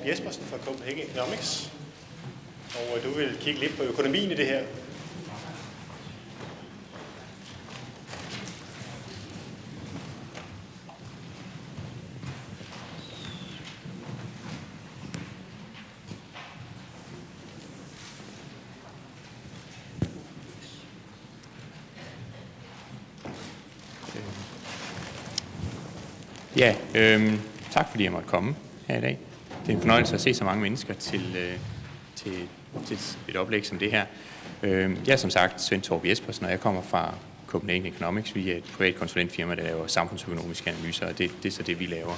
Torben Jespersen fra Copenhagen Economics, og du vil kigge lidt på økonomien i det her. Ja, tak fordi jeg måtte komme her i dag. Det er en fornøjelse at se så mange mennesker til et oplæg som det her. Jeg er som sagt Svend Torben Jespersen, og jeg kommer fra Copenhagen Economics. Vi er et privat konsulentfirma, der laver samfundsøkonomiske analyser, og det er så det, vi laver.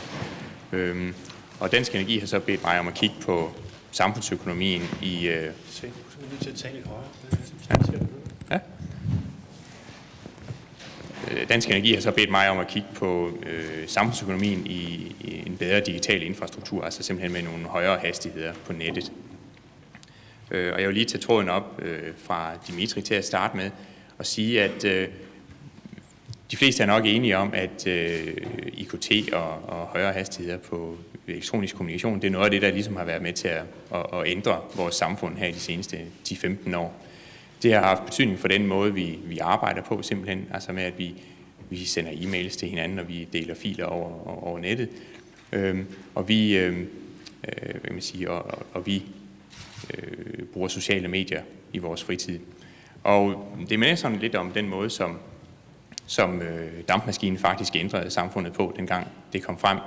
Og Dansk Energi har så bedt mig om at kigge på samfundsøkonomien i... Svend, du er nødt til at tale lidt højere. Ja. Dansk Energi har så bedt mig om at kigge på samfundsøkonomien i en bedre digital infrastruktur, altså simpelthen med nogle højere hastigheder på nettet. Og jeg vil lige tage tråden op fra Dimitri til at starte med og sige, at de fleste er nok enige om, at IKT og højere hastigheder på elektronisk kommunikation, det er noget af det, der ligesom har været med til at ændre vores samfund her i de seneste 10-15 år. Det har haft betydning for den måde, vi arbejder på simpelthen, altså med at vi sender e-mails til hinanden, og vi deler filer over nettet, og vi bruger sociale medier i vores fritid. Og det minder sådan lidt om den måde, som dampmaskinen faktisk ændrede samfundet på, dengang det kom frem.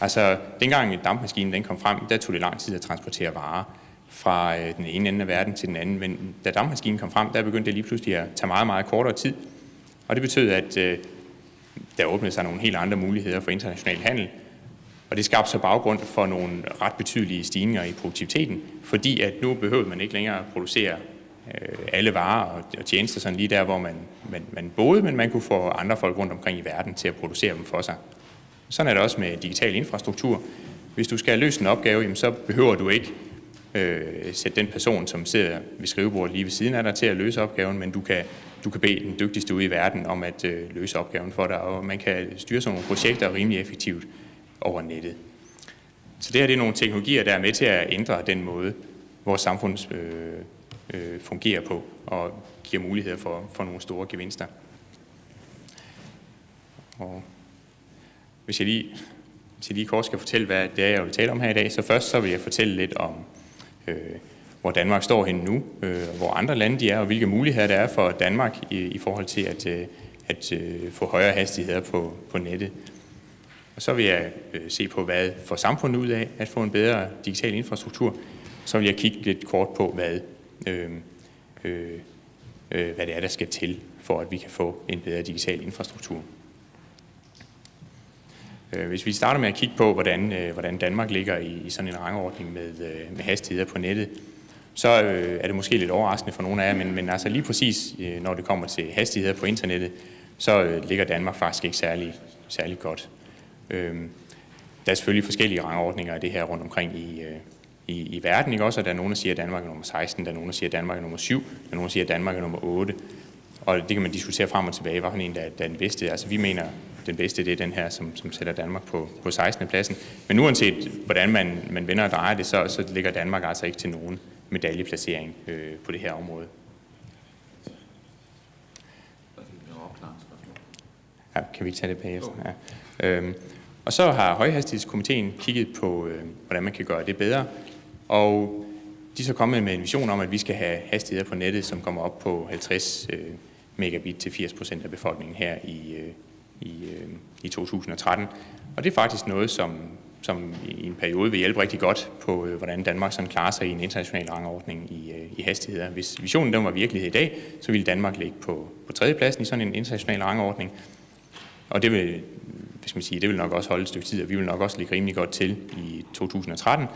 Altså, dengang dampmaskinen den kom frem, der tog det lang tid at transportere varer fra den ene ende af verden til den anden. Men da dampmaskinen kom frem, der begyndte det lige pludselig at tage meget, meget kortere tid. Og det betød, at der åbnede sig nogle helt andre muligheder for international handel. Og det skabte så baggrund for nogle ret betydelige stigninger i produktiviteten, fordi at nu behøvede man ikke længere at producere alle varer og tjenester sådan lige der, hvor man boede, men man kunne få andre folk rundt omkring i verden til at producere dem for sig. Sådan er det også med digital infrastruktur. Hvis du skal løse en opgave, jamen, så behøver du ikke sætte den person, som sidder ved skrivebordet lige ved siden af dig, til at løse opgaven, men du kan bede den dygtigste ude i verden om at løse opgaven for dig, og man kan styre sådan nogle projekter rimelig effektivt over nettet. Så det her det er nogle teknologier, der er med til at ændre den måde, vores samfund fungerer på, og giver muligheder for nogle store gevinster. Og hvis jeg lige kort skal fortælle, hvad det er, jeg vil tale om her i dag, så først så vil jeg fortælle lidt om, hvor Danmark står henne nu, hvor andre lande de er, og hvilke muligheder der er for Danmark i forhold til at få højere hastigheder på nettet. Og så vil jeg se på, hvad får samfundet ud af at få en bedre digital infrastruktur. Så vil jeg kigge lidt kort på, hvad det er, der skal til, for at vi kan få en bedre digital infrastruktur. Hvis vi starter med at kigge på, hvordan Danmark ligger i sådan en rangordning med hastigheder på nettet, så er det måske lidt overraskende for nogle af jer, men altså lige præcis når det kommer til hastigheder på internettet, så ligger Danmark faktisk ikke særlig godt. Der er selvfølgelig forskellige rangordninger af det her rundt omkring i verden, ikke også? Og der er nogen, der siger, at Danmark er nummer 16, der er nogen, der siger, at Danmark er nummer 7, der er nogen, der siger, at Danmark er nummer 8. Og det kan man diskutere frem og tilbage, hvilken en der er den bedste. Altså vi mener, den bedste det er den her, som sætter Danmark på 16. pladsen. Men uanset hvordan man vender og drejer det, så ligger Danmark altså ikke til nogen medaljeplacering på det her område. Ja, kan vi ikke tage det bagefter? Ja. Og så har Højhastighedskomiteen kigget på, hvordan man kan gøre det bedre. Og de er så kommet med en vision om, at vi skal have hastigheder på nettet, som kommer op på 50 megabit til 80% af befolkningen her i 2013. Og det er faktisk noget, som i en periode vil hjælpe rigtig godt på, hvordan Danmark sådan klarer sig i en international rangordning i hastigheder. Hvis visionen den var virkelighed i dag, så ville Danmark ligge på 3. pladsen i sådan en international rangordning. Og det vil, det vil nok også holde et stykke tid, og vi vil nok også ligge rimelig godt til i 2013.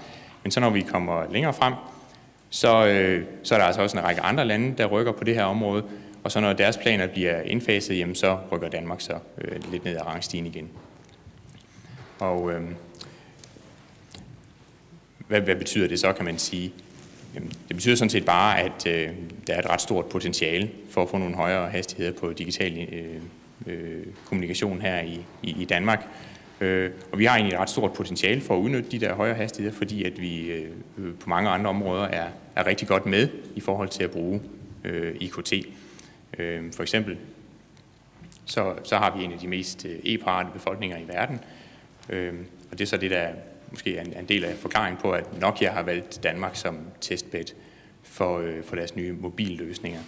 Men så når vi kommer længere frem, så er der altså også en række andre lande, der rykker på det her område, og så når deres planer bliver indfaset, jamen, så rykker Danmark så lidt ned ad rangstigen igen. Og hvad betyder det så, kan man sige? Jamen, det betyder sådan set bare, at der er et ret stort potentiale for at få nogle højere hastigheder på digital kommunikation her i Danmark. Og vi har egentlig et ret stort potentiale for at udnytte de der højere hastigheder, fordi at vi på mange andre områder er rigtig godt med i forhold til at bruge IKT. For eksempel så har vi en af de mest e-parate befolkninger i verden, og det er så det, der måske er en del af forklaringen på, at Nokia har valgt Danmark som testbed for deres nye mobilløsninger.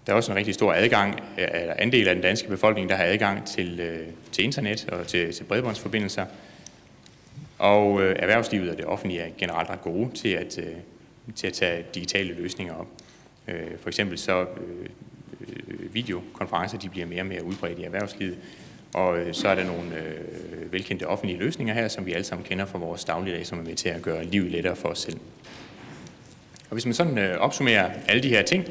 Der er også en rigtig stor andel af den danske befolkning, der har adgang til internet og til bredbåndsforbindelser. Og erhvervslivet og det offentlige er generelt ret gode til at tage digitale løsninger op. For eksempel så videokonferencer, de bliver mere og mere udbredt i erhvervslivet. Og så er der nogle velkendte offentlige løsninger her, som vi alle sammen kender fra vores dagligdag, som er med til at gøre livet lettere for os selv. Og hvis man sådan opsummerer alle de her ting,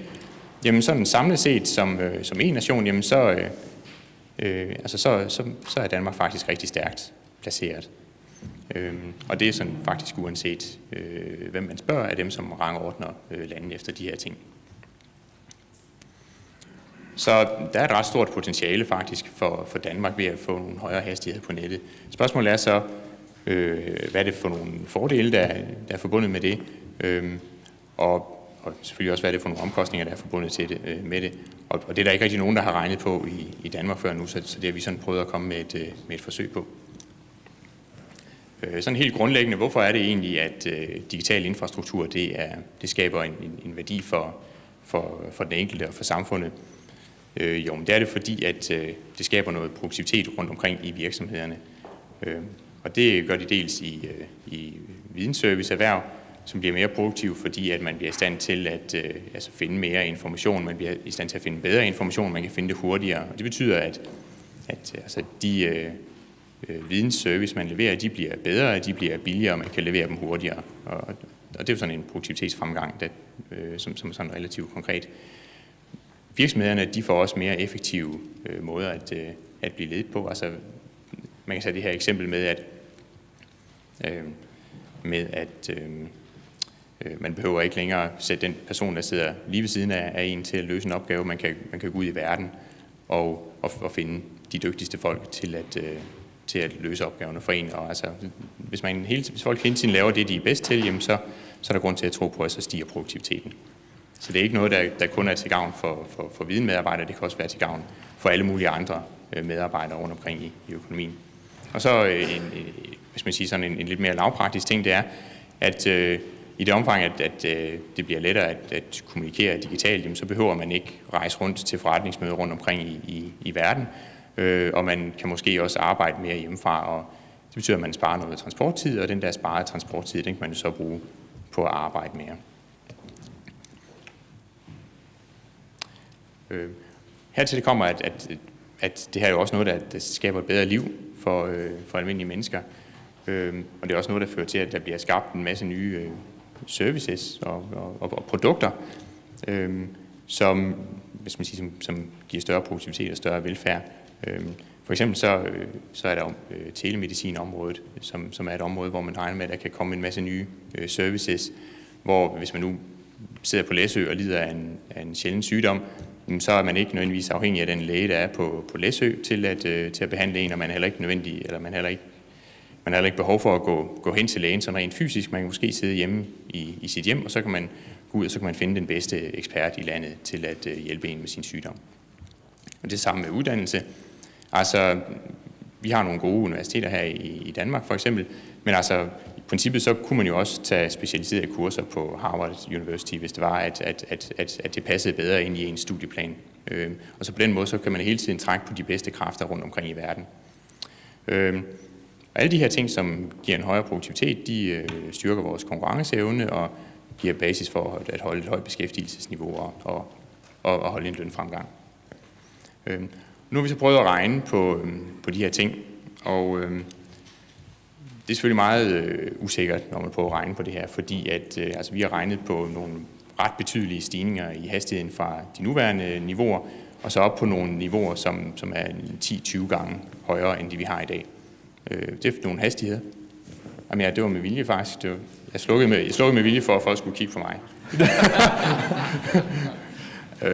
jamen sådan samlet set som en nation, jamen så er Danmark faktisk rigtig stærkt placeret. Og det er sådan faktisk uanset hvem man spørger af dem, som rangordner landene efter de her ting. Så der er et ret stort potentiale faktisk for Danmark ved at få nogle højere hastigheder på nettet. Spørgsmålet er så, hvad er det for nogle fordele, der er forbundet med det, og selvfølgelig også, hvad er det for nogle omkostninger, der er forbundet med det. Og det er der ikke rigtig nogen, der har regnet på i Danmark før nu, så det har vi sådan prøvet at komme med et forsøg på. Sådan helt grundlæggende, hvorfor er det egentlig, at digital infrastruktur det skaber en værdi for den enkelte og for samfundet? Jo, men det er det, fordi at det skaber noget produktivitet rundt omkring i virksomhederne. Og det gør de dels i vidensserviceerhverv, som bliver mere produktiv, fordi at man bliver i stand til at finde mere information, man bliver i stand til at finde bedre information, man kan finde det hurtigere. Og det betyder, at de vidensservice, man leverer, de bliver bedre, de bliver billigere, og man kan levere dem hurtigere. Og det er jo sådan en produktivitetsfremgang, som er sådan relativt konkret. Virksomhederne, de får også mere effektive måder at blive ledet på. Altså, man kan tage det her eksempel med, at man behøver ikke længere sætte den person, der sidder lige ved siden af en til at løse en opgave. Man kan gå ud i verden og finde de dygtigste folk til at løse opgaverne for en. Og altså, hvis folk hele tiden laver det, de er bedst til, jamen så er der grund til at tro på, at så stiger produktiviteten. Så det er ikke noget, der kun er til gavn for videnmedarbejdere, det kan også være til gavn for alle mulige andre medarbejdere rundt omkring i økonomien. Og så hvis man siger sådan en lidt mere lavpraktisk ting, det er, at i det omfang, at det bliver lettere at kommunikere digitalt, jamen, så behøver man ikke rejse rundt til forretningsmøder rundt omkring i verden, og man kan måske også arbejde mere hjemmefra, og det betyder, at man sparer noget transporttid, og den der sparede transporttid, den kan man jo så bruge på at arbejde mere. Hertil det kommer, at det her er jo også noget, der skaber et bedre liv for almindelige mennesker. Og det er også noget, der fører til, at der bliver skabt en masse nye services og produkter, som, hvis man siger, som giver større produktivitet og større velfærd. For eksempel så er der telemedicinområdet, som er et område, hvor man regner med, at der kan komme en masse nye services, hvor hvis man nu sidder på Læsø og lider af en sjælden sygdom, så er man ikke nødvendigvis afhængig af den læge, der er på Læsø til at behandle en, og man er heller ikke nødvendig, eller man har heller ikke behov for at gå hen til lægen sådan rent fysisk. Man kan måske sidde hjemme i sit hjem, og så kan man gå ud, og så kan man finde den bedste ekspert i landet til at hjælpe en med sin sygdom. Og det samme med uddannelse. Altså, vi har nogle gode universiteter her i Danmark for eksempel, men altså i princippet så kunne man jo også tage specialiserede kurser på Harvard University, hvis det var, at det passede bedre ind i en studieplan. Og så på den måde, så kan man hele tiden trække på de bedste kræfter rundt omkring i verden. Og alle de her ting, som giver en højere produktivitet, de styrker vores konkurrenceevne og giver basis for at holde et højt beskæftigelsesniveau og holde en lønfremgang. Nu har vi så prøvet at regne på de her ting, og det er selvfølgelig meget usikkert, når man prøver at regne på det her, fordi at vi har regnet på nogle ret betydelige stigninger i hastigheden fra de nuværende niveauer, og så op på nogle niveauer, som er 10-20 gange højere, end de vi har i dag. Det er nogle hastigheder. Jamen ja, det var med vilje faktisk. Jeg slukkede med vilje for at folk skulle kigge på mig.